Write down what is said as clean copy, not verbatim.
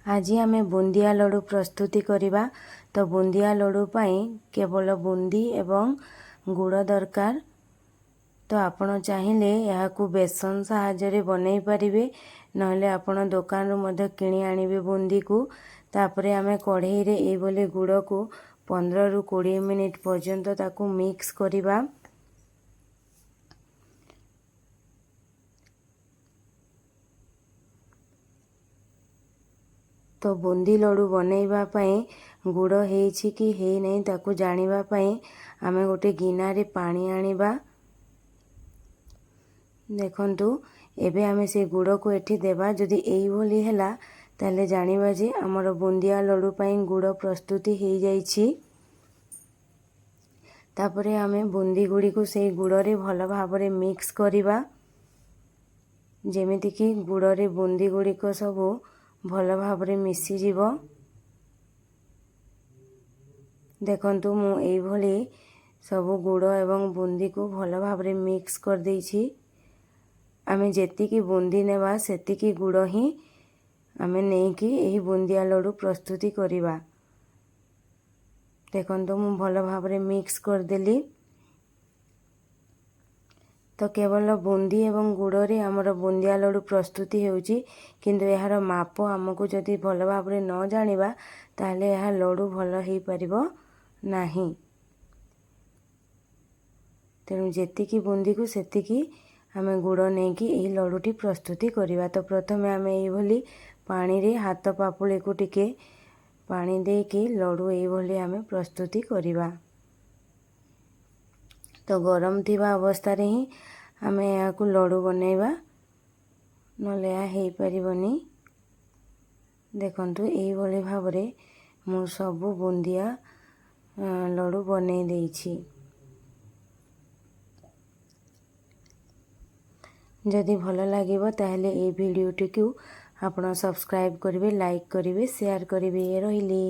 आज आम बुंदिया लड्डू प्रस्तुति करवा। तो बुंदिया लड्डू पाई केवल बुंदी एवं गुड़ दरकार। तो आपण चाहिए यह बेसन साहाय्य बनई पारे, नहले आपण दुकान रू किणी आनिबे बुंदी को। तापरे आमे कढ़ई रे ए बोले गुड़ को 15 ରୁ 20 मिनिट पर्यंत ताकू मिक्स करवा। तो बुंदी लड्डू बनैबा पई गुड़ हेछि कि हे नहीं ताकू जानिबा पई आमे गोटे गिना रे पानी आनिबा। देखंतु एबे आमे से गुड़ को एठी देबा। जदि एई भली हैला ताले जानिबा जे हमर बुंदिया लड्डू पई गुड़ प्रस्तुति हे जाइछि। तापरे आमे बुंदी गुड़ी को से गुड़ रे भल भाबरे मिक्स करिबा, जेमिति कि गुड़ रे बुंदी गुड़ी को सब भल भाबरे मिसी जीवो। देखंतु मु एई भली सब गुड़ एवं बुंदी को भल भाबरे मिक्स कर देइछि। आमे जेतिकी बुंदी नेबा सेतिकी गुड़ ही आमे नेकी एही बुंदिया लड्डू प्रस्तुति करिबा। देखंतु मु भल भाबरे मिक्स कर देली। तो केवल बुंदी एवं गुड़ रे हमर बुंदिया लड्डू प्रस्तुति हेउची, किंतु एहार माप हमकु जदि भल भाबरे न जानिबा ताहले एहा लड्डू भल हेई परिबो नाही। तेणु जेतिकी बुंदी को सेतिकी आमे गुड़ नेकी एही लड्डूटी प्रस्तुति करिबा। तो प्रथमे आमे एई भली पानी रे हाथ पापुली को टिके पानी देकी लड्डू एई भली आमे प्रस्तुति करिबा। तो गरम थिबा अवस्था रे ही आमे या को लड्डू बनैबा, नले या हेई परिबनी। देखंतु एई भली भाबरे मु सब बुंदिया लड्डू बनै देइछि। जदि भल लागिबो ताहले ए भिडियोटी को आपण सब्सक्राइब करिवे, लाइक करिवे, शेयर करिवे। रहिली।